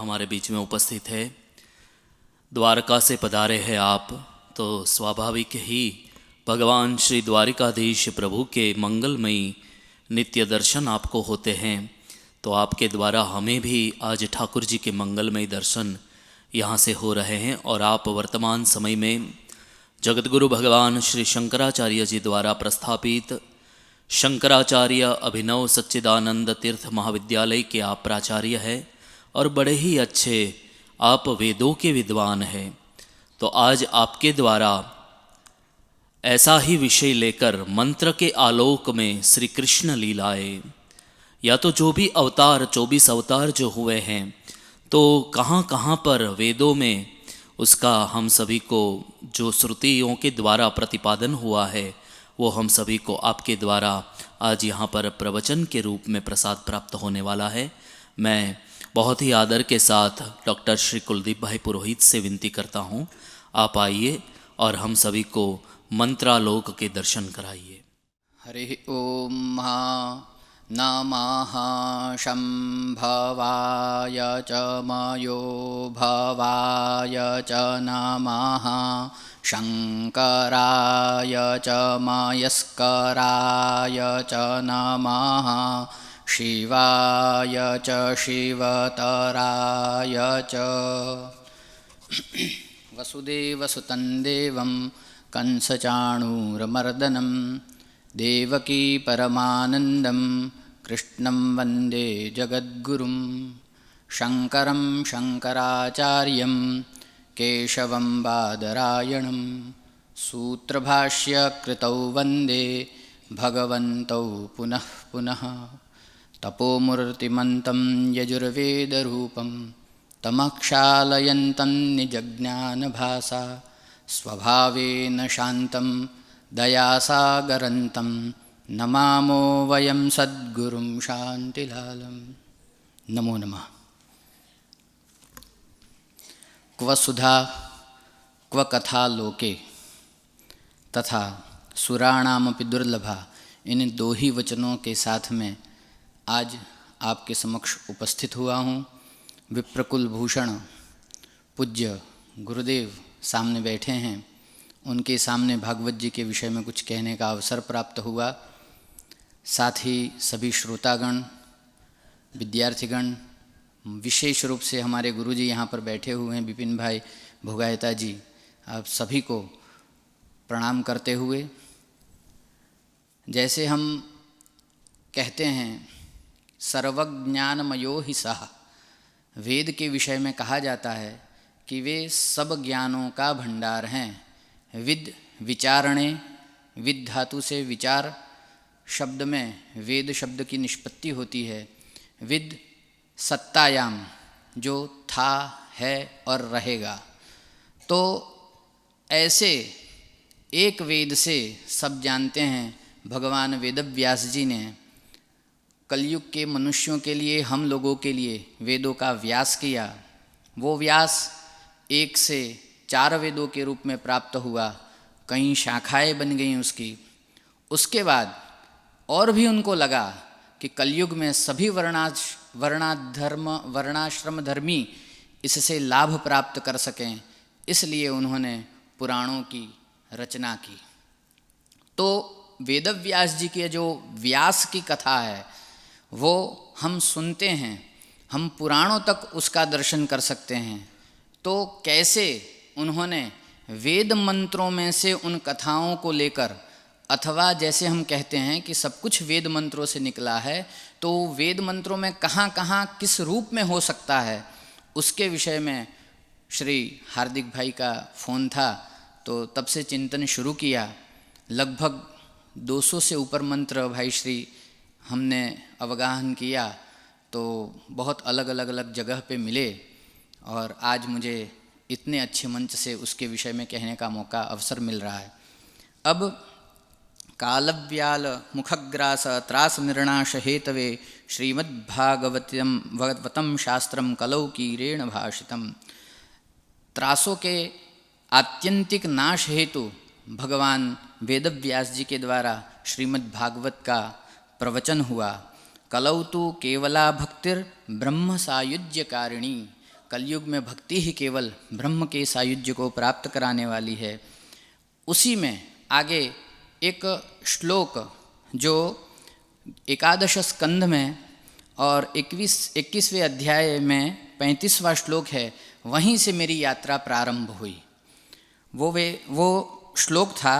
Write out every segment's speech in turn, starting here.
हमारे बीच में उपस्थित है। द्वारका से पधारे हैं आप, तो स्वाभाविक ही भगवान श्री द्वारिकाधीश प्रभु के मंगलमयी नित्य दर्शन आपको होते हैं। तो आपके द्वारा हमें भी आज ठाकुर जी के मंगलमय दर्शन यहाँ से हो रहे हैं। और आप वर्तमान समय में जगतगुरु भगवान श्री शंकराचार्य जी द्वारा प्रस्थापित शंकराचार्य अभिनव सच्चिदानंद तीर्थ महाविद्यालय के आप प्राचार्य हैं और बड़े ही अच्छे आप वेदों के विद्वान हैं। तो आज आपके द्वारा ऐसा ही विषय लेकर मंत्र के आलोक में श्री कृष्ण लीलाएं, या तो जो भी अवतार 24 अवतार जो हुए हैं, तो कहाँ कहाँ पर वेदों में उसका हम सभी को जो श्रुतियों के द्वारा प्रतिपादन हुआ है वो हम सभी को आपके द्वारा आज यहाँ पर प्रवचन के रूप में प्रसाद प्राप्त होने वाला है। मैं बहुत ही आदर के साथ डॉक्टर श्री कुलदीप भाई पुरोहित से विनती करता हूँ, आप आइए और हम सभी को मंत्रालोक के दर्शन कराइए। हरि ओम नमः शंभवाय च मयो भवाय च नमः शंकराय च मयस्कराय च नमः शिवाय च शिवतराय च वसुदेवसुतं देवं कंसचाणूरमर्दनं देवकी परमानन्दं कृष्णं वन्दे जगद्गुरुं शङ्करं शङ्कराचार्यं केशवं बादरायणं सूत्रभाष्यकृतौ वन्दे भगवन्तौ पुनः पुनः तपोमूर्तिमन्तं यजुर्वेदरूपं तमक्षालयन्तं निजज्ञानभासा स्वभावेन शान्तं दयासागरन्तं नमामो वयं सद्गुरुं शान्तिलालं। नमो नमः। क्व सुधा क्व कथा लोके तथा सुराणामपि दुर्लभा, इन दो ही वचनों के साथ में आज आपके समक्ष उपस्थित हुआ हूँ। विप्रकुल भूषण पूज्य गुरुदेव सामने बैठे हैं, उनके सामने भागवत जी के विषय में कुछ कहने का अवसर प्राप्त हुआ। साथ ही सभी श्रोतागण, विद्यार्थीगण, विशेष रूप से हमारे गुरुजी यहाँ पर बैठे हुए हैं विपिन भाई भोगायता जी, आप सभी को प्रणाम करते हुए, जैसे हम कहते हैं सर्वज्ञानमयो ही सः, वेद के विषय में कहा जाता है कि वे सब ज्ञानों का भंडार हैं। विद विचारणे, विद धातु से विचार शब्द में वेद शब्द की निष्पत्ति होती है। विद सत्तायाम, जो था है और रहेगा। तो ऐसे एक वेद से सब जानते हैं। भगवान वेदव्यास जी ने कलयुग के मनुष्यों के लिए, हम लोगों के लिए वेदों का व्यास किया। वो व्यास 1 से 4 वेदों के रूप में प्राप्त हुआ, कई शाखाएं बन गईं उसकी। उसके बाद और भी उनको लगा कि कलयुग में सभी वर्णाश्रम धर्मी इससे लाभ प्राप्त कर सकें, इसलिए उन्होंने पुराणों की रचना की। तो वेदव्यास जी के जो व्यास की कथा है वो हम सुनते हैं, हम पुराणों तक उसका दर्शन कर सकते हैं। तो कैसे उन्होंने वेद मंत्रों में से उन कथाओं को लेकर, अथवा जैसे हम कहते हैं कि सब कुछ वेद मंत्रों से निकला है, तो वेद मंत्रों में कहाँ कहाँ किस रूप में हो सकता है, उसके विषय में श्री हार्दिक भाई का फ़ोन था, तो तब से चिंतन शुरू किया। लगभग 200 से ऊपर मंत्र भाई श्री हमने अवगाहन किया, तो बहुत अलग अलग जगह पे मिले, और आज मुझे इतने अच्छे मंच से उसके विषय में कहने का मौका, अवसर मिल रहा है। अब कालव्याल मुखग्रास त्रास निर्णाश हेतवे श्रीमद्भागवतम शास्त्रम कलौकीरेण भाषितम। त्रासों के आत्यंतिक नाश हेतु भगवान वेदव्यास जी के द्वारा श्रीमद्भागवत का प्रवचन हुआ। कलौ तु केवला भक्तिर ब्रह्म सायुज्य कारिणी। कलयुग में भक्ति ही केवल ब्रह्म के सायुज्य को प्राप्त कराने वाली है, उसी में आगे एक श्लोक जो 11 स्कंध में और 21वें अध्याय में 35वां श्लोक है, वहीं से मेरी यात्रा प्रारंभ हुई। वो श्लोक था,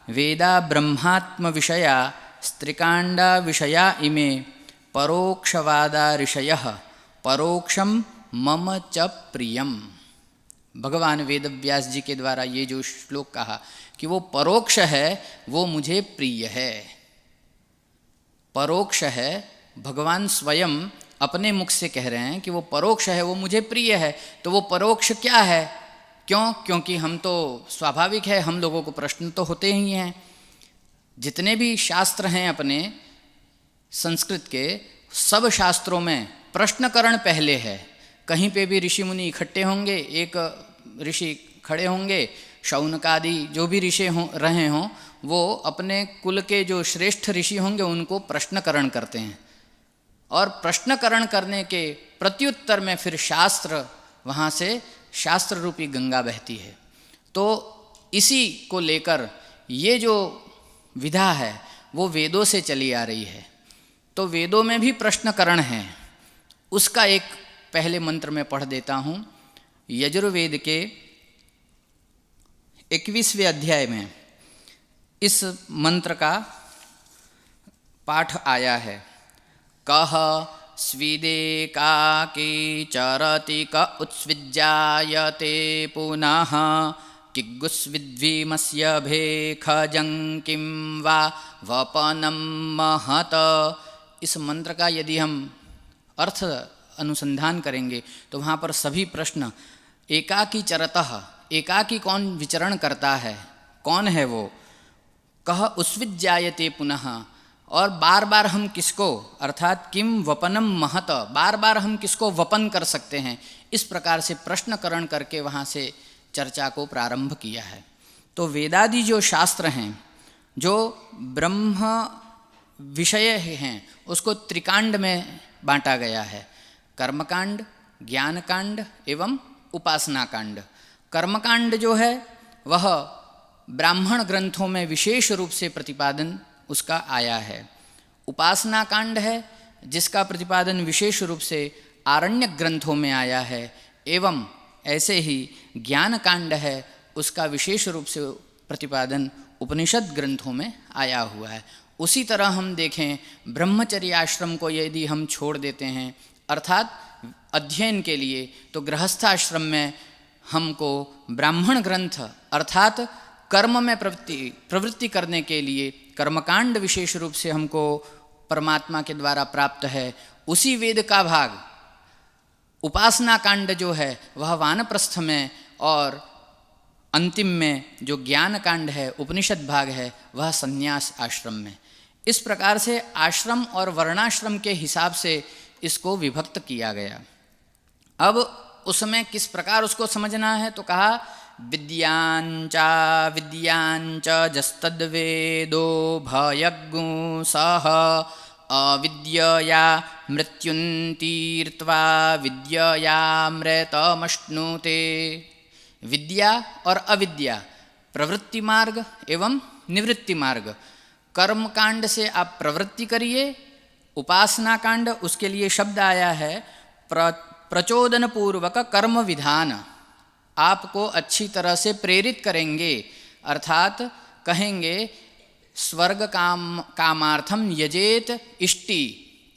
वेदा ब्रह्मात्म विषया स्त्रिकांडा विषया इमे परोक्षवादा ऋषयः परोक्षम मम च प्रियम। भगवान वेदव्यास जी के द्वारा ये जो श्लोक कहा कि वो परोक्ष है, वो मुझे प्रिय है। परोक्ष है, भगवान स्वयं अपने मुख से कह रहे हैं कि वो परोक्ष है, वो मुझे प्रिय है। तो वो परोक्ष क्या है? क्योंकि हम तो स्वाभाविक है, हम लोगों को प्रश्न तो होते ही हैं। जितने भी शास्त्र हैं अपने संस्कृत के, सब शास्त्रों में प्रश्नकरण पहले है। कहीं पे भी ऋषि मुनि इकट्ठे होंगे, एक ऋषि खड़े होंगे, शौनकादि जो भी ऋषि रहे हों, वो अपने कुल के जो श्रेष्ठ ऋषि होंगे उनको प्रश्नकरण करते हैं, और प्रश्नकरण करने के प्रत्युत्तर में फिर शास्त्र, वहाँ से शास्त्र रूपी गंगा बहती है। तो इसी को लेकर ये जो विधा है वो वेदों से चली आ रही है। तो वेदों में भी प्रश्नकरण है, उसका एक पहले मंत्र में पढ़ देता हूँ। यजुर्वेद के 21वें अध्याय में इस मंत्र का पाठ आया है। कह स्विदे काकी चरति क उत्स्विज्जायते पुनः किग्गुस्विद्वीमस्य भेखजं किं वा वपनं महत। इस मंत्र का यदि हम अर्थ अनुसंधान करेंगे तो वहाँ पर सभी प्रश्न, एकाकी चरतः, एकाकी कौन विचरण करता है, कौन है वो, कह उस्विज्जायते पुनः, और बार बार हम किसको, अर्थात किम वपनम महत, बार बार हम किसको वपन कर सकते हैं। इस प्रकार से प्रश्नकरण करके वहाँ से चर्चा को प्रारंभ किया है। तो वेदादि जो शास्त्र हैं, जो ब्रह्म विषय हैं, उसको त्रिकांड में बांटा गया है। कर्मकांड, ज्ञानकांड एवं उपासनाकांड। कर्मकांड जो है वह ब्राह्मण ग्रंथों में विशेष रूप से प्रतिपादन उसका आया है। उपासना कांड है जिसका प्रतिपादन विशेष रूप से आरण्यक ग्रंथों में आया है, एवं ऐसे ही ज्ञान कांड है, उसका विशेष रूप से प्रतिपादन उपनिषद ग्रंथों में आया हुआ है। उसी तरह हम देखें, ब्रह्मचर्य आश्रम को यदि हम छोड़ देते हैं अर्थात अध्ययन के लिए, तो गृहस्थाश्रम में हमको ब्राह्मण ग्रंथ अर्थात कर्म में प्रवृत्ति करने के लिए कर्मकांड विशेष रूप से हमको परमात्मा के द्वारा प्राप्त है। उसी वेद का भाग उपासना कांड जो है वह वानप्रस्थ में, और अंतिम में जो ज्ञान कांड है, उपनिषद भाग है, वह संन्यास आश्रम में। इस प्रकार से आश्रम और वर्णाश्रम के हिसाब से इसको विभक्त किया गया। अब उसमें किस प्रकार उसको समझना है, तो कहा विद्यांच जस्तद्वेदो भयज्ञो सह अविद्यया मृत्युन्तीर्त्वा विद्ययामृतमश्नुते। विद्या और अविद्या, प्रवृत्ति मार्ग एवं निवृत्ति मार्ग। कर्म कांड से आप प्रवृत्ति करिए, उपासना कांड उसके लिए शब्द आया है प्रचोदन पूर्वक कर्म विधान, आपको अच्छी तरह से प्रेरित करेंगे, अर्थात कहेंगे स्वर्ग कामार्थम यजेत इष्टि,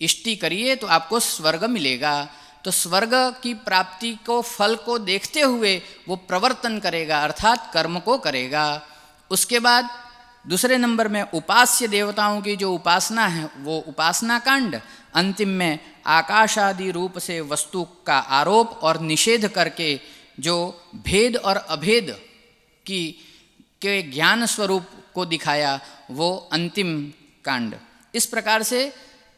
इष्टि करिए तो आपको स्वर्ग मिलेगा। तो स्वर्ग की प्राप्ति को, फल को देखते हुए वो प्रवर्तन करेगा, अर्थात कर्म को करेगा। उसके बाद दूसरे नंबर में उपास्य देवताओं की जो उपासना है वो उपासना कांड। अंतिम में आकाश आदि रूप से वस्तु का आरोप और निषेध करके जो भेद और अभेद के ज्ञान स्वरूप को दिखाया, वो अंतिम कांड। इस प्रकार से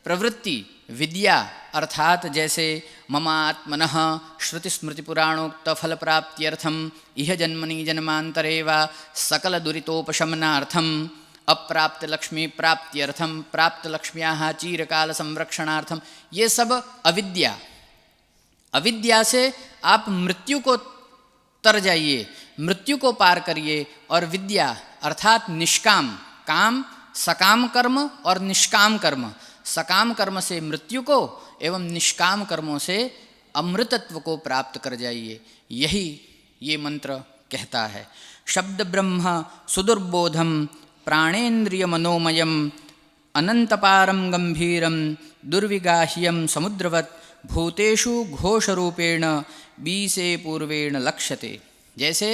प्रवृत्ति विद्या अर्थात जैसे ममात्मनः श्रुति स्मृति पुराणोक्त फल प्राप्त्यर्थम इह जन्मनि जन्मांतरे वा सकल दुरितोपशमनार्थम अप्राप्त लक्ष्मी प्राप्त्यर्थम प्राप्त लक्ष्म्याः चिरकाल संरक्षणार्थम, ये सब अविद्या, अविद्या से आप मृत्यु को तर जाइए, मृत्यु को पार करिए, और विद्या अर्थात निष्काम, काम सकाम कर्म और निष्काम कर्म, सकाम कर्म से मृत्यु को एवं निष्काम कर्मों से अमृतत्व को प्राप्त कर जाइए। यही ये मंत्र कहता है। शब्द ब्रह्म सुदुर्बोधम प्राणेन्द्रिय मनोमयम अनंतपारम गंभीरम दुर्विगाह्यम समुद्रवत भूतेषु घोषरूपेण बीसे पूर्वेण लक्ष्यते। जैसे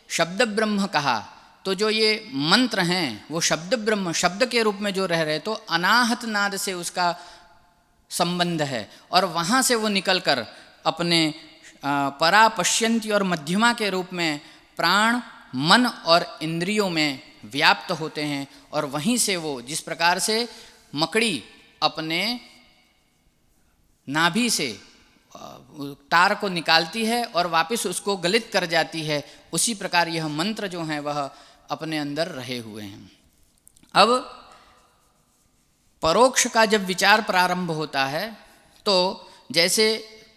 शब्द ब्रह्म कहा तो जो ये मंत्र हैं वो शब्द ब्रह्म, शब्द के रूप में जो रह रहे, तो अनाहत नाद से उसका संबंध है, और वहाँ से वो निकलकर अपने परा पश्यंती और मध्यमा के रूप में प्राण मन और इंद्रियों में व्याप्त होते हैं, और वहीं से वो जिस प्रकार से मकड़ी अपने नाभि से तार को निकालती है और वापस उसको गलित कर जाती है, उसी प्रकार यह मंत्र जो हैं वह अपने अंदर रहे हुए हैं। अब परोक्ष का जब विचार प्रारंभ होता है तो जैसे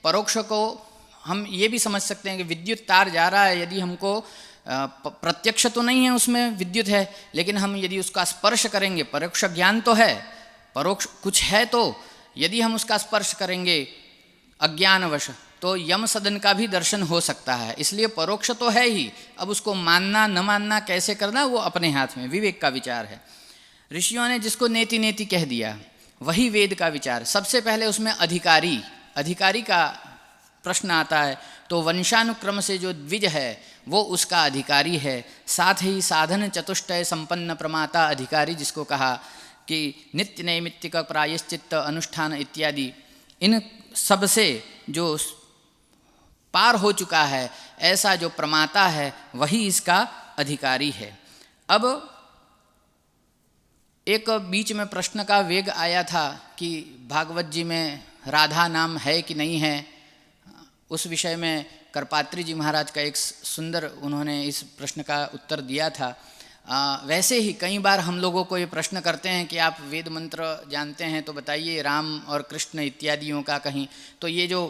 परोक्ष को हम ये भी समझ सकते हैं कि विद्युत तार जा रहा है, यदि हमको प्रत्यक्ष तो नहीं है उसमें विद्युत है, लेकिन हम यदि उसका स्पर्श करेंगे, परोक्ष ज्ञान तो है, परोक्ष कुछ है, तो यदि हम उसका स्पर्श करेंगे अज्ञानवश तो यम सदन का भी दर्शन हो सकता है। इसलिए परोक्ष तो है ही, अब उसको मानना न मानना कैसे करना वो अपने हाथ में, विवेक का विचार है। ऋषियों ने जिसको नेति नेति कह दिया वही वेद का विचार। सबसे पहले उसमें अधिकारी का प्रश्न आता है, तो वंशानुक्रम से जो द्विज है वो उसका अधिकारी है। साथ ही साधन चतुष्टय संपन्न प्रमाता अधिकारी, जिसको कहा कि नित्य नैमित्तिक प्रायश्चित्त अनुष्ठान इत्यादि, इन सब से जो पार हो चुका है ऐसा जो प्रमाता है वही इसका अधिकारी है। अब एक बीच में प्रश्न का वेग आया था कि भागवत जी में राधा नाम है कि नहीं है। उस विषय में करपात्री जी महाराज का एक सुंदर उन्होंने इस प्रश्न का उत्तर दिया था। वैसे ही कई बार हम लोगों को ये प्रश्न करते हैं कि आप वेद मंत्र जानते हैं तो बताइए राम और कृष्ण इत्यादियों का कहीं। तो ये जो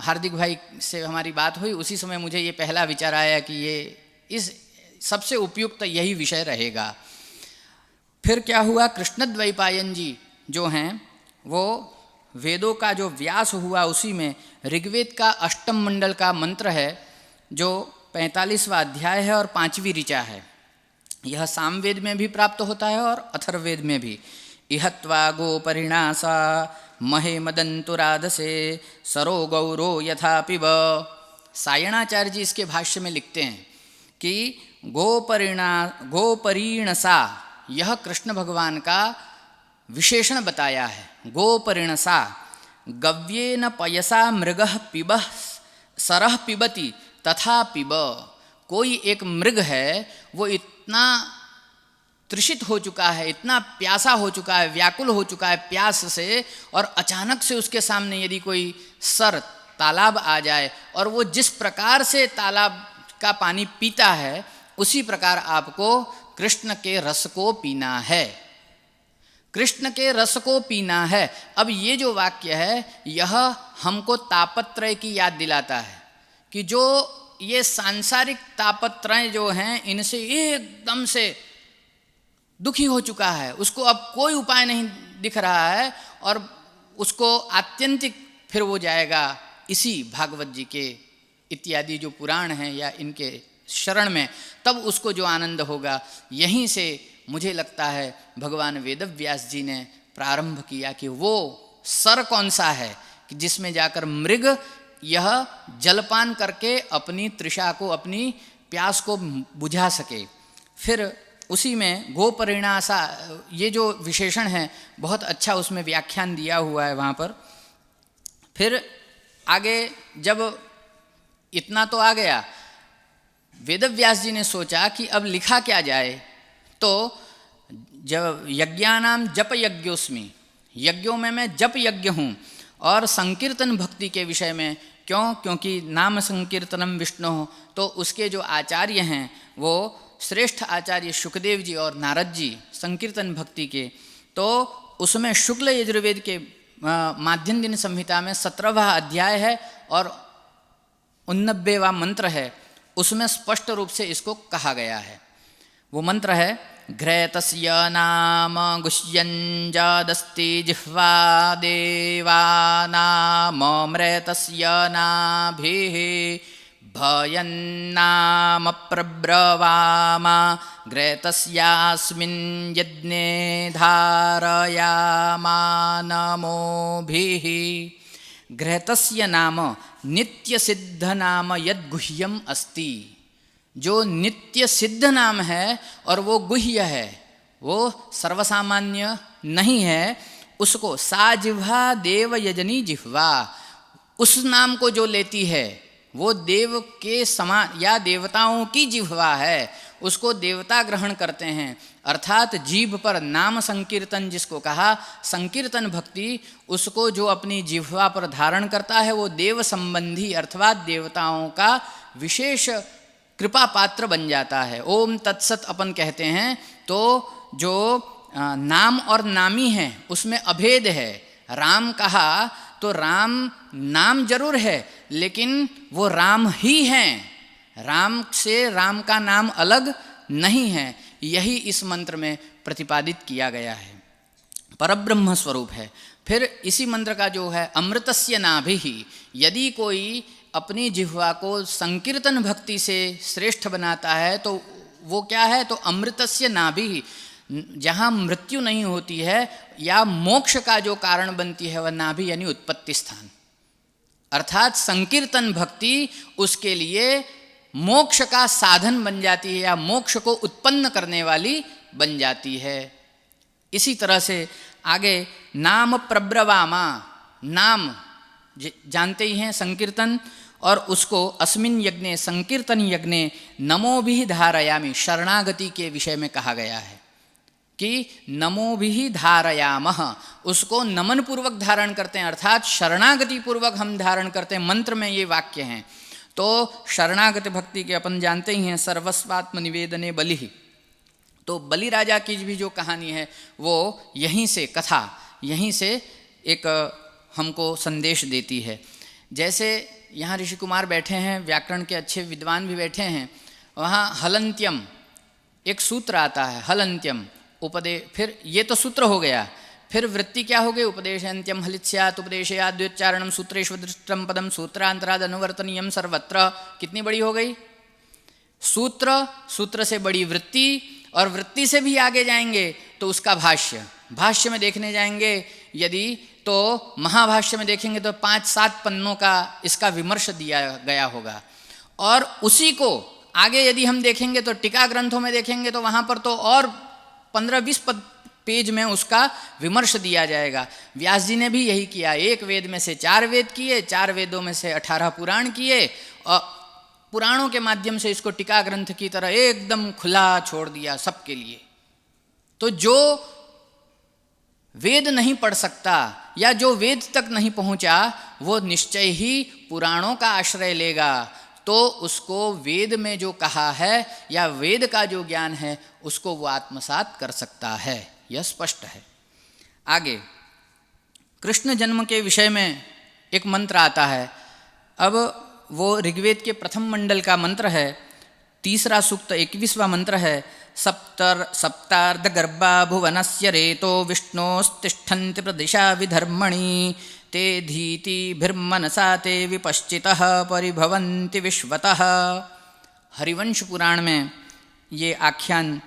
हार्दिक भाई से हमारी बात हुई उसी समय मुझे ये पहला विचार आया कि ये इस सबसे उपयुक्त यही विषय रहेगा। फिर क्या हुआ, कृष्णद्वैपायन जी जो हैं वो वेदों का जो व्यास हुआ उसी में ऋग्वेद का अष्टम मंडल का मंत्र है जो 45वां अध्याय है और 5वीं ऋचा है। यह सामवेद में भी प्राप्त होता है और अथर्ववेद में भी। इहत्वा गोपरिणासा महे मदंतुराधसे सरो गौरो यथा पिब। सायणाचार्य जी इसके भाष्य में लिखते हैं कि गोपरिणसा यह कृष्ण भगवान का विशेषण बताया है। गोपरिणसा गव्येन पयसा मृगः पिबः सरः पिबति तथा पिब। कोई एक मृग है वो इतना तृषित हो चुका है, इतना प्यासा हो चुका है, व्याकुल हो चुका है प्यास से, और अचानक से उसके सामने यदि कोई सर तालाब आ जाए और वो जिस प्रकार से तालाब का पानी पीता है उसी प्रकार आपको कृष्ण के रस को पीना है, कृष्ण के रस को पीना है। अब ये जो वाक्य है यह हमको तापत्रय की याद दिलाता है कि जो ये सांसारिक तापत्रय जो हैं इनसे एकदम से दुखी हो चुका है, उसको अब कोई उपाय नहीं दिख रहा है और उसको आत्यंतिक फिर वो जाएगा इसी भागवत जी के इत्यादि जो पुराण हैं या इनके शरण में, तब उसको जो आनंद होगा। यहीं से मुझे लगता है भगवान वेदव्यास जी ने प्रारंभ किया कि वो सर कौन सा है कि जिसमें जाकर मृग यह जलपान करके अपनी तृषा को, अपनी प्यास को बुझा सके। फिर उसी में गोपरिणासा ये जो विशेषण है बहुत अच्छा उसमें व्याख्यान दिया हुआ है वहाँ पर। फिर आगे जब इतना तो आ गया, वेदव्यास जी ने सोचा कि अब लिखा क्या जाए, तो जब यज्ञानाम जप यज्ञोस्मि, यज्ञों में मैं जप यज्ञ हूँ, और संकीर्तन भक्ति के विषय में क्यों, क्योंकि नाम संकीर्तनम विष्णु हो, तो उसके जो आचार्य हैं वो श्रेष्ठ आचार्य शुकदेव जी और नारद जी संकीर्तन भक्ति के, तो उसमें शुक्ल यजुर्वेद के माध्यम दिन संहिता में 17वां अध्याय है और 89वां मंत्र है, उसमें स्पष्ट रूप से इसको कहा गया है। वो मंत्र है घ्रैतस्य नाम गुह्यञ्जादस्ति जिह्वा देवानाममृतस्य नाभिः भयन्नाम प्रब्रवाम घ्रैतस्यास्मिन् यज्ञे धारयामानमोभिः। घ्रैतस्य नाम नित्य सिद्ध नाम यद्गुह्यम अस्ति, जो नित्य सिद्ध नाम है और वो गुह्य है, वो सर्वसामान्य नहीं है, उसको सा जिह्वा देव यजनी जिह्वा, उस नाम को जो लेती है वो देव के समान या देवताओं की जिह्वा है, उसको देवता ग्रहण करते हैं। अर्थात जीभ पर नाम संकीर्तन जिसको कहा, संकीर्तन भक्ति, उसको जो अपनी जिह्वा पर धारण करता है वो देव संबंधी अर्थात देवताओं का विशेष कृपा पात्र बन जाता है। ओम तत्सत अपन कहते हैं तो जो नाम और नामी है उसमें अभेद है। राम कहा तो राम नाम जरूर है लेकिन वो राम ही हैं, राम से राम का नाम अलग नहीं है। यही इस मंत्र में प्रतिपादित किया गया है, परब्रह्म स्वरूप है। फिर इसी मंत्र का जो है अमृतस्य नाभिः, यदि कोई अपनी जिह्वा को संकीर्तन भक्ति से श्रेष्ठ बनाता है तो वो क्या है, तो अमृतस्य नाभिः, जहाँ मृत्यु नहीं होती है या मोक्ष का जो कारण बनती है वह नाभि यानी उत्पत्ति स्थान। अर्थात संकीर्तन भक्ति उसके लिए मोक्ष का साधन बन जाती है या मोक्ष को उत्पन्न करने वाली बन जाती है। इसी तरह से आगे नाम प्रब्रवामा, नाम जानते ही हैं संकीर्तन, और उसको अस्मिन् यज्ञे संकीर्तन यज्ञे नमोभिः धारयामि, शरणागति के विषय में कहा गया है कि नमोभिः धारयामः, उसको नमन पूर्वक धारण करते हैं अर्थात शरणागति पूर्वक हम धारण करते हैं। मंत्र में ये वाक्य हैं। तो शरणागति भक्ति के अपन जानते ही हैं, सर्वस्वात्म निवेदने बलिः। तो बलि राजा की भी जो कहानी है वो यहीं से, कथा यहीं से एक हमको संदेश देती है। जैसे यहाँ ऋषि कुमार बैठे हैं, व्याकरण के अच्छे विद्वान भी बैठे हैं, वहाँ हलन्त्यम एक सूत्र आता है, हलन्त्यम फिर ये तो सूत्र हो गया, फिर वृत्ति क्या हो गई, उपदेशन्त्यम हलित स्यात् उपदेशयाद्योच्चारणम सूत्रेषु दृष्टम पदम सूत्रांतराद अनुवर्तनीयम सर्वत्र। कितनी बड़ी हो गई सूत्र, सूत्र से बड़ी वृत्ति, और वृत्ति से भी आगे जाएंगे तो उसका भाष्य, भाष्य में देखने जाएंगे यदि तो महाभाष्य में देखेंगे तो 5-7 पन्नों का इसका विमर्श दिया गया होगा। और उसी को आगे यदि हम देखेंगे तो टीका ग्रंथों में देखेंगे तो वहाँ पर तो और 15-20 पेज में उसका विमर्श दिया जाएगा। व्यास जी ने भी यही किया, एक वेद में से 4 वेद किए, 4 वेदों में से 18 पुराण किए, और पुराणों के माध्यम से इसको टीका ग्रंथ की तरह एकदम खुला छोड़ दिया सबके लिए। तो जो वेद नहीं पढ़ सकता या जो वेद तक नहीं पहुंचा वो निश्चय ही पुराणों का आश्रय लेगा, तो उसको वेद में जो कहा है या वेद का जो ज्ञान है उसको वो आत्मसात कर सकता है, यह स्पष्ट है। आगे कृष्ण जन्म के विषय में एक मंत्र आता है। अब वो ऋग्वेद के प्रथम मंडल का मंत्र है, 3रा सूक्त 21वां मंत्र है। सप्तार्ध गर्भा भुवनस्य रेतो विष्णोस्तिष्ठन्ति प्रदिशा विधर्मणि ते धीतिभिर्मनसा ते विपश्चितः परिभवन्ति विश्वतः। हरिवंश पुराण में ये आख्यान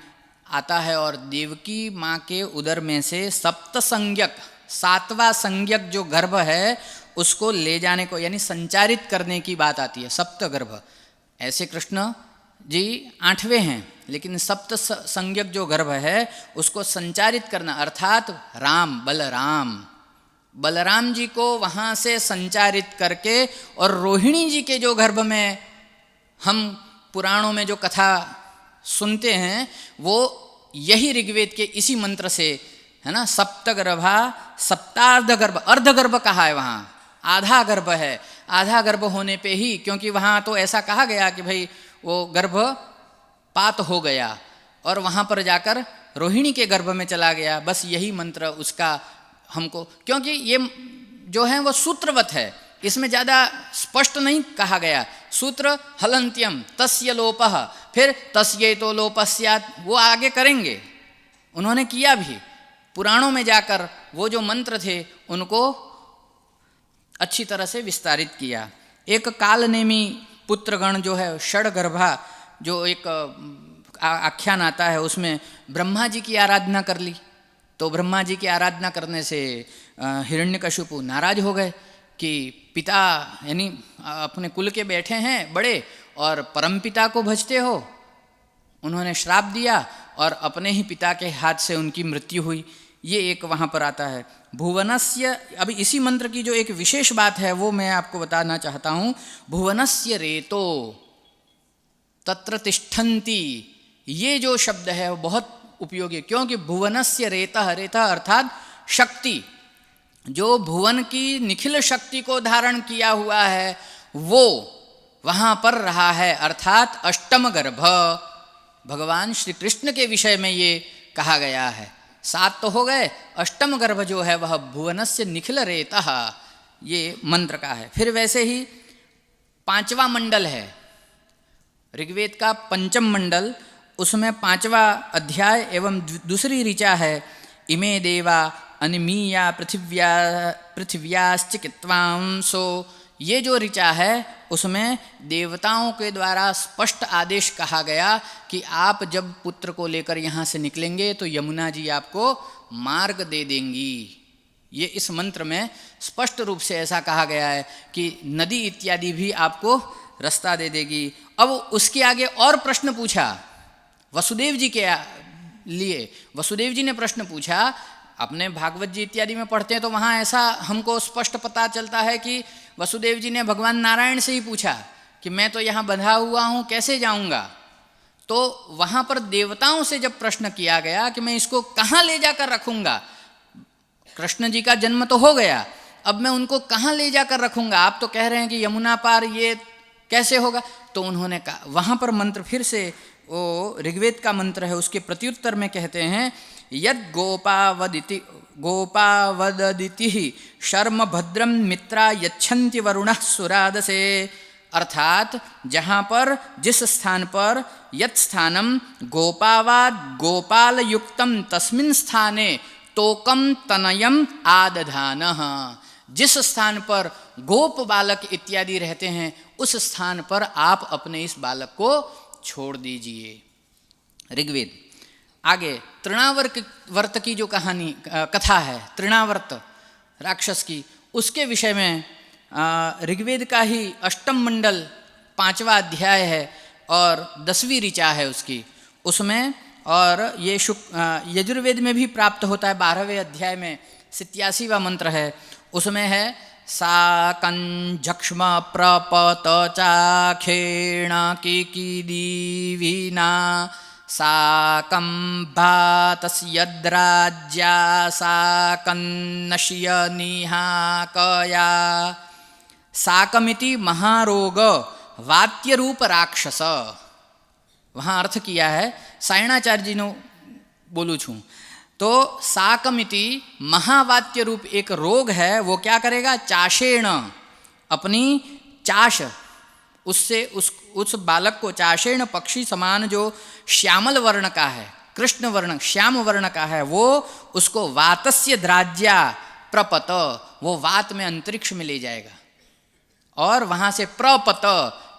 आता है और देवकी माँ के उदर में से सप्त संज्ञक, 7वां संज्ञक जो गर्भ है उसको ले जाने को यानी संचारित करने की बात आती है, सप्त गर्भ। ऐसे कृष्ण जी 8वें हैं लेकिन सप्त संज्ञक जो गर्भ है उसको संचारित करना अर्थात राम बलराम जी को वहाँ से संचारित करके, और रोहिणी जी के जो गर्भ में हम पुराणों में जो कथा सुनते हैं वो यही ऋग्वेद के इसी मंत्र से है ना। सप्तगर्भा, सप्तार्ध गर्भ, अर्ध गर्भ कहा है, वहाँ आधा गर्भ है। आधा गर्भ होने पे ही, क्योंकि वहाँ तो ऐसा कहा गया कि भाई वो गर्भपात हो गया और वहाँ पर जाकर रोहिणी के गर्भ में चला गया। बस यही मंत्र उसका हमको, क्योंकि ये जो है वो सूत्रवत है, इसमें ज़्यादा स्पष्ट नहीं कहा गया। सूत्र हलन्त्यम तस्य लोपः, फिर तस्यै तो लोपः स्यात्, वो आगे करेंगे। उन्होंने किया भी, पुराणों में जाकर वो जो मंत्र थे उनको अच्छी तरह से विस्तारित किया। एक कालनेमी पुत्रगण जो है, षडगर्भा जो एक आख्यान आता है, उसमें ब्रह्मा जी की आराधना कर ली। तो ब्रह्मा जी की आराधना करने से हिरण्यकशिपु नाराज हो गए कि पिता यानी अपने कुल के बैठे हैं बड़े और परमपिता को भजते हो। उन्होंने श्राप दिया और अपने ही पिता के हाथ से उनकी मृत्यु हुई। ये एक वहाँ पर आता है। भुवनस्य, अभी इसी मंत्र की जो एक विशेष बात है वो मैं आपको बताना चाहता हूँ। भुवनस्य रेतो तत्र तिष्ठन्ति, ये जो शब्द है वो बहुत उपयोगी है, क्योंकि भुवनस्य रेतः, रेतः अर्थात शक्ति, जो भुवन की निखिल शक्ति को धारण किया हुआ है वो वहाँ पर रहा है, अर्थात अष्टम गर्भ। भगवान श्री कृष्ण के विषय में ये कहा गया है। 7 तो हो गए, अष्टम गर्भ जो है वह भुवनस्य निखिल रेतः, ये मंत्र का है। फिर वैसे ही 5वां मंडल है ऋग्वेद का, पंचम मंडल, उसमें 5वां अध्याय एवं दूसरी ऋचा है। इमे देवा अनिमीया पृथिव्याश्चिकित्वांसो, ये जो ऋचा है उसमें देवताओं के द्वारा स्पष्ट आदेश कहा गया कि आप जब पुत्र को लेकर यहाँ से निकलेंगे तो यमुना जी आपको मार्ग दे देंगी। ये इस मंत्र में स्पष्ट रूप से ऐसा कहा गया है कि नदी इत्यादि भी आपको रास्ता दे देगी। अब उसके आगे और प्रश्न पूछा वसुदेव जी के लिए। वसुदेव जी ने प्रश्न पूछा, अपने भागवत जी इत्यादि में पढ़ते हैं तो वहाँ ऐसा हमको स्पष्ट पता चलता है कि वसुदेव जी ने भगवान नारायण से ही पूछा कि मैं तो यहाँ बंधा हुआ हूँ, कैसे जाऊँगा। तो वहाँ पर देवताओं से जब प्रश्न किया गया कि मैं इसको कहाँ ले जाकर रखूँगा, कृष्ण जी का जन्म तो हो गया, अब मैं उनको कहाँ ले जाकर रखूँगा, आप तो कह रहे हैं कि यमुना पार, ये कैसे होगा। तो उन्होंने कहा, वहाँ पर मंत्र फिर से वो ऋग्वेद का मंत्र है, उसके प्रत्युत्तर में कहते हैं यद गोपावदिति शर्म भद्रम मित्रा यच्छन्ति वरुणः सुरादसे, अर्थात जहाँ पर, जिस स्थान पर, यत् स्थानम गोपावाद गोपाल युक्तम तस्मिन् स्थाने तोकम तनयम आदधानः, जिस स्थान पर गोप बालक इत्यादि रहते हैं उस स्थान पर आप अपने इस बालक को छोड़ दीजिए। ऋग्वेद। आगे तृणावर्त की जो कहानी कथा है, तृणावर्त राक्षस की, उसके विषय में ऋग्वेद का ही अष्टम मंडल 5वां अध्याय है और 10वीं ऋचा है उसकी, उसमें, और ये यजुर्वेद में भी प्राप्त होता है 12वें अध्याय में 87वां मंत्र है, उसमें है साकञ्जक्ष्म प्रपत चाखेण किकिदीविना साकं भातस्यद्राज्या साकन्नश्य निहाकया। साकमिति महारोग वात्यरूप राक्षस, वहाँ अर्थ किया है सायणाचार्य जी ने बोलू छूँ। तो साकमिति महावात्य रूप एक रोग है, वो क्या करेगा, चाशेण, अपनी चाश, उससे उस बालक को, चाशेण पक्षी समान जो श्यामल वर्ण का है, कृष्ण वर्ण, श्याम वर्ण का है, वो उसको वातस्य द्राज्या प्रपत, वो वात में अंतरिक्ष में ले जाएगा और वहाँ से प्रपत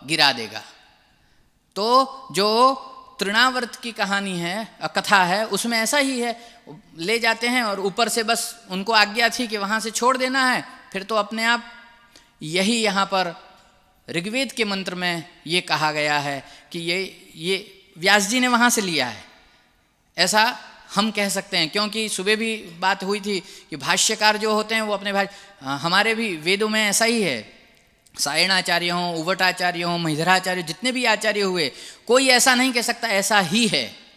गिरा देगा। तो जो तृणावर्त की कहानी है, कथा है, उसमें ऐसा ही है, ले जाते हैं और ऊपर से बस उनको आज्ञा थी कि वहाँ से छोड़ देना है, फिर तो अपने आप। यही यहाँ पर ऋग्वेद के मंत्र में ये कहा गया है कि ये व्यास जी ने वहाँ से लिया है, ऐसा हम कह सकते हैं। क्योंकि सुबह भी बात हुई थी कि भाष्यकार जो होते हैं वो अपने हमारे भी वेदों में ऐसा ही है, सायणाचार्य हों, उवटाचार्य हों, महिधराचार्य, जितने भी आचार्य हुए, कोई ऐसा नहीं कह सकता ऐसा ही है।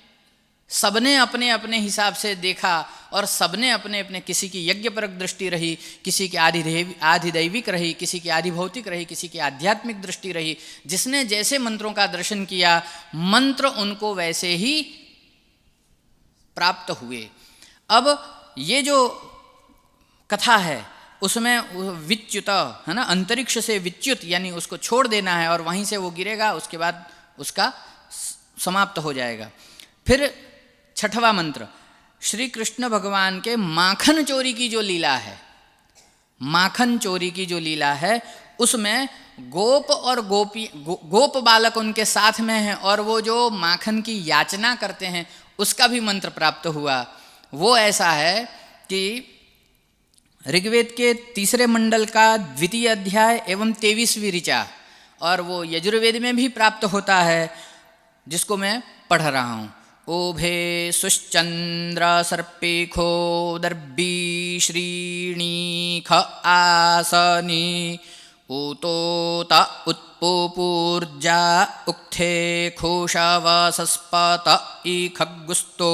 सबने अपने अपने हिसाब से देखा और सबने अपने अपने, किसी की यज्ञपरक दृष्टि रही, किसी की आधिदैविक रही, किसी की आधिभौतिक रही, किसी की आध्यात्मिक दृष्टि रही। जिसने जैसे मंत्रों का दर्शन किया, मंत्र उनको वैसे ही प्राप्त हुए। अब ये जो कथा है उसमें विच्युत है ना, अंतरिक्ष से विच्युत यानी उसको छोड़ देना है और वहीं से वो गिरेगा, उसके बाद उसका समाप्त हो जाएगा। फिर छठवां मंत्र, श्री कृष्ण भगवान के माखन चोरी की जो लीला है, माखन चोरी की जो लीला है उसमें गोप और गोप बालक उनके साथ में हैं और वो जो माखन की याचना करते हैं उसका भी मंत्र प्राप्त हुआ। वो ऐसा है कि ऋग्वेद के 3 मंडल का 2 अध्याय एवं 23वीं ऋचा, और वो यजुर्वेद में भी प्राप्त होता है, जिसको मैं पढ़ रहा हूँ। ओभे सुश्चंद्र सर्पेखो दर्भी श्रीणीख आसनी ऊतोत उत्पोपूर्जा उक्थे खोशवसस्पत ईखगुस्तो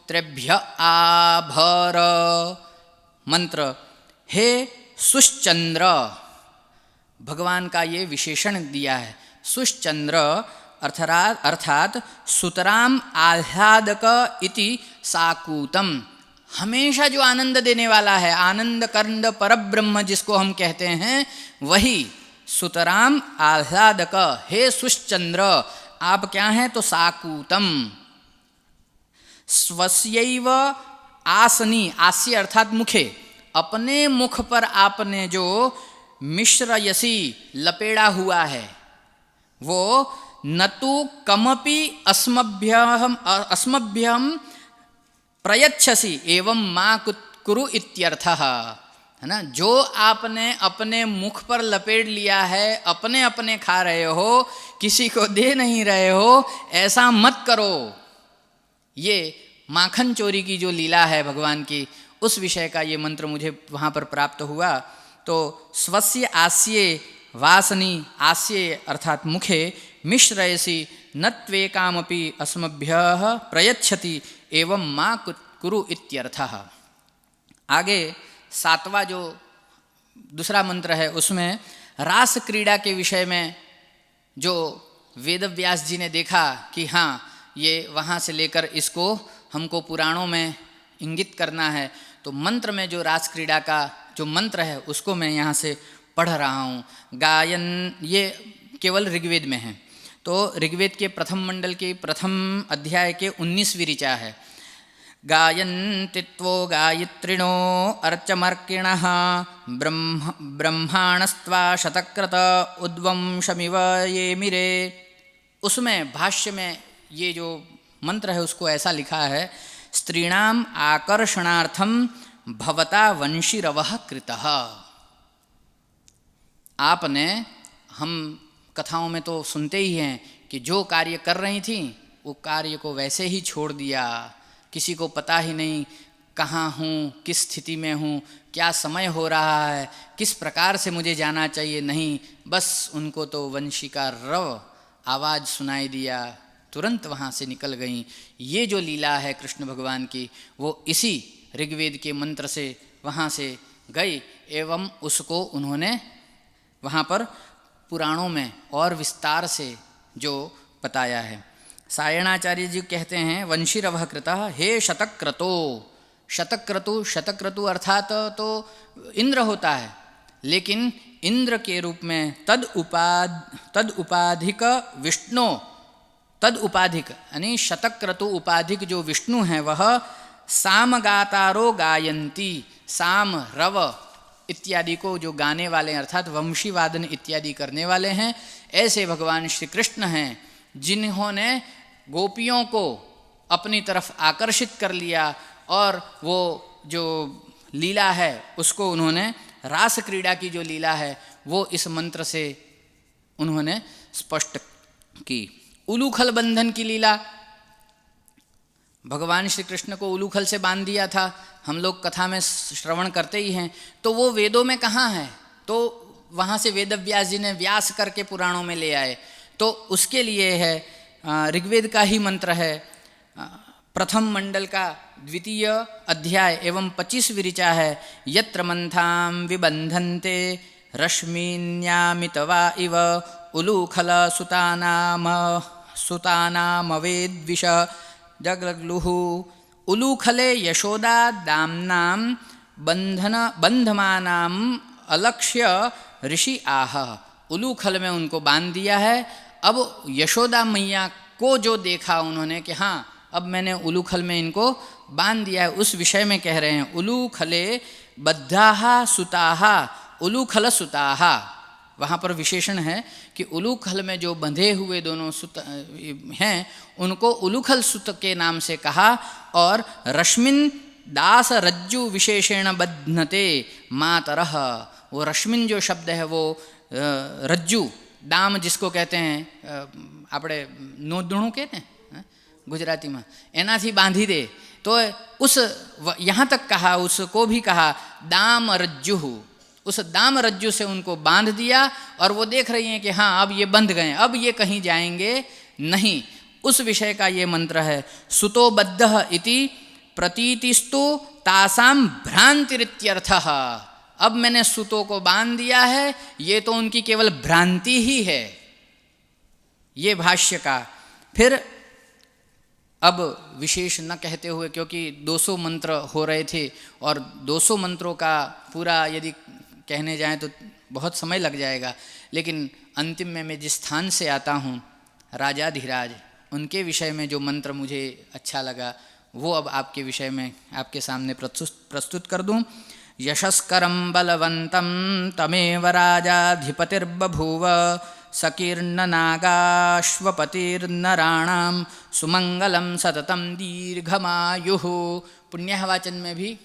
त्रेभ्य आभर। मंत्र, हे सुश्चंद्र, भगवान का ये विशेषण दिया है। सुश्चंद्र अर्थात सुतराम आह्लादक इति साकूतम, हमेशा जो आनंद देने वाला है, आनंद कंद परब्रह्म जिसको हम कहते हैं, वही सुतराम आह्लादक। हे सुश्चंद्र, आप क्या हैं? तो साकूतम, स्वस्यैव आसनी, आस्य अर्थात मुखे, अपने मुख पर आपने जो मिश्रयसी लपेड़ा हुआ है, वो न तो कमपि अस्मभ्यम प्रयच्छसि एवं मां कुरु इत्यर्थः, है ना। जो आपने अपने मुख पर लपेट लिया है, अपने अपने खा रहे हो, किसी को दे नहीं रहे हो, ऐसा मत करो। ये माखन चोरी की जो लीला है भगवान की, उस विषय का ये मंत्र मुझे वहाँ पर प्राप्त हुआ। तो स्वस्य आस्ये वासनी, आस्ये अर्थात मुखे, मिश्रयसि न त्वेकामपि अस्मभ्यः प्रयच्छति एवं मां कुरु इत्यर्थः। आगे 7वां जो दूसरा मंत्र है, उसमें रास क्रीड़ा के विषय में जो वेदव्यास जी ने देखा कि हाँ, ये वहाँ से लेकर इसको हमको पुराणों में इंगित करना है, तो मंत्र में जो रास क्रीड़ा का जो मंत्र है उसको मैं यहाँ से पढ़ रहा हूँ। गायन, ये केवल ऋग्वेद में है, तो ऋग्वेद के 1 मंडल के 1 अध्याय के 19वीं ऋचा है। गायन्तित्वो गायत्रिणो अर्चमर्किणः ब्रह्माणस्त्वा शतक्रत उद्वंशमिव ये मिरे। उसमें भाष्य में ये जो मंत्र है उसको ऐसा लिखा है, स्त्रीणाम आकर्षणार्थम भवता वंशीरवः कृतः। आपने, हम कथाओं में तो सुनते ही हैं कि जो कार्य कर रही थी वो कार्य को वैसे ही छोड़ दिया, किसी को पता ही नहीं कहाँ हूँ, किस स्थिति में हूँ, क्या समय हो रहा है, किस प्रकार से मुझे जाना चाहिए, नहीं, बस उनको तो वंशी का रव आवाज़ सुनाई दिया, तुरंत वहाँ से निकल गईं। ये जो लीला है कृष्ण भगवान की, वो इसी ऋग्वेद के मंत्र से वहाँ से गई एवं उसको उन्होंने वहाँ पर पुराणों में और विस्तार से जो बताया है। सायणाचार्य जी कहते हैं, वंशीरवः कृतः हे शतक्रतो। शतक्रतु, शतक्रतु अर्थात तो इंद्र होता है, लेकिन इंद्र के रूप में तद उपाधिक विष्णु, तद उपाधिक यानी शतक्रतु उपाधिक जो विष्णु हैं वह सामगातारो गायन्ति, साम रव इत्यादि को जो गाने वाले हैं अर्थात वंशी वादन इत्यादि करने वाले हैं, ऐसे भगवान श्री कृष्ण हैं जिन्होंने गोपियों को अपनी तरफ आकर्षित कर लिया और वो जो लीला है उसको उन्होंने, रास क्रीड़ा की जो लीला है वो इस मंत्र से उन्होंने स्पष्ट की। उलूखल बंधन की लीला, भगवान श्री कृष्ण को उलूखल से बांध दिया था, हम लोग कथा में श्रवण करते ही हैं, तो वो वेदों में कहाँ है? तो वहाँ से वेदव्यास जी ने व्यास करके पुराणों में ले आए, तो उसके लिए है ऋग्वेद का ही मंत्र है। 1 मंडल का 2 अध्याय एवं 25वीं ऋचा है, यत्र मंथाम विबंधन्ते रश्मीन्यामितवा इव उलूखल सुतानामवेद्विष जगलग्लुः। उलूखले यशोदा दाम्नां बंधमानाम अलक्ष्य ऋषि आह, उलूखल में उनको बांध दिया है। अब यशोदा मैया को जो देखा उन्होंने कि हाँ अब मैंने उलूखल में इनको बांध दिया है, उस विषय में कह रहे हैं उलूखले बद्धाहा सुताहा उलूखल सुताहा। वहाँ पर विशेषण है कि उलूखल में जो बंधे हुए दोनों सुत हैं उनको उलूखल सुत के नाम से कहा। और रश्मिन दास रज्जु विशेषेण बध्नते मातरः, वो रश्मिन जो शब्द है वो रज्जु दाम जिसको कहते हैं આપણે નોંધણું कहते हैं गुजराती में, एनाथी बांधी दे। तो उस यहाँ तक कहा, उसको भी कहा दाम रज्जु, उस दाम रज्जु से उनको बांध दिया। और वो देख रही हैं कि हाँ अब ये बंध गए, अब ये कहीं जाएंगे नहीं। उस विषय का ये मंत्र है सुतो बद्धः इति प्रतीतिस्तु तासाम भ्रांतिरित्यर्थः। अब मैंने सुतों को बांध दिया है, ये तो उनकी केवल भ्रांति ही है, ये भाष्य का। फिर अब विशेष न कहते हुए, क्योंकि 200 मंत्र हो रहे थे और 200 मंत्रों का पूरा यदि कहने जाएं तो बहुत समय लग जाएगा, लेकिन अंतिम में मैं जिस स्थान से आता हूँ राजाधिराज, उनके विषय में जो मंत्र मुझे अच्छा लगा वो अब आपके विषय में आपके सामने प्रस्तुत कर दूँ। यशस्करं बलवन्तं तमेव राजाधिपतिर्बभूव सकीर्णनागाश्वपतिर्नराणां सुमंगलं सततं दीर्घमायुः। पुण्यवाचन में भी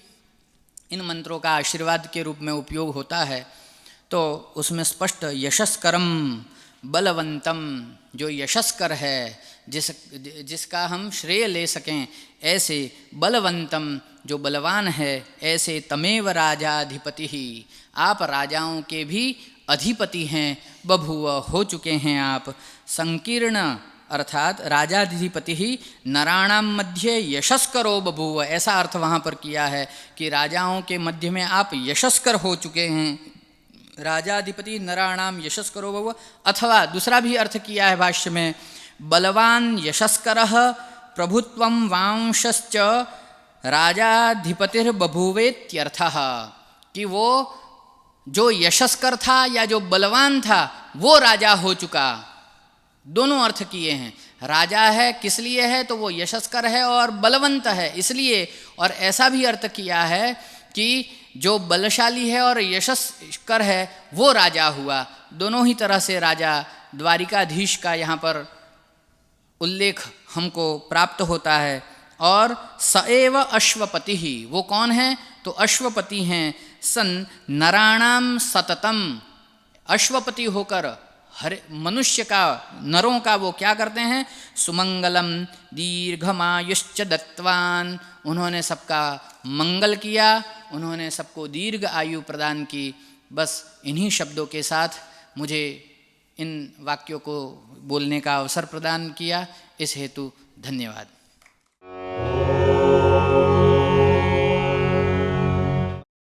इन मंत्रों का आशीर्वाद के रूप में उपयोग होता है। तो उसमें स्पष्ट यशस्करम बलवंतम, जो यशस्कर है जिसका हम श्रेय ले सकें, ऐसे बलवंतम जो बलवान है, ऐसे तमेव राजाधिपति ही, आप राजाओं के भी अधिपति हैं। बभूव हो चुके हैं आप। संकीर्ण अर्थात राजाधिपति ही नराणाम मध्य यशस्करो बभूव, ऐसा अर्थ वहाँ पर किया है कि राजाओं के मध्य में आप यशस्कर हो चुके हैं। राजाधिपति नराणाम यशस्करो बभूव। अथवा दूसरा भी अर्थ किया है भाष्य में, बलवान यशस्करः प्रभुत्वं वांशश्च राजाधिपतिर्बभूवेत्यर्थः, कि वो जो यशस्कर था या जो बलवान था वो राजा हो चुका। दोनों अर्थ किए हैं। राजा है किस लिए है, तो वो यशस्कर है और बलवंत है इसलिए। और ऐसा भी अर्थ किया है कि जो बलशाली है और यशस्कर है वो राजा हुआ। दोनों ही तरह से राजा द्वारिकाधीश का यहाँ पर उल्लेख हमको प्राप्त होता है। और सएव अश्वपति ही, वो कौन है, तो अश्वपति हैं। सन नराणाम सततम, अश्वपति होकर हर मनुष्य का, नरों का वो क्या करते हैं, सुमंगलम दीर्घमायुश्च दत्तवान, उन्होंने सबका मंगल किया, उन्होंने सबको दीर्घ आयु प्रदान की। बस इन्हीं शब्दों के साथ मुझे इन वाक्यों को बोलने का अवसर प्रदान किया, इस हेतु धन्यवाद।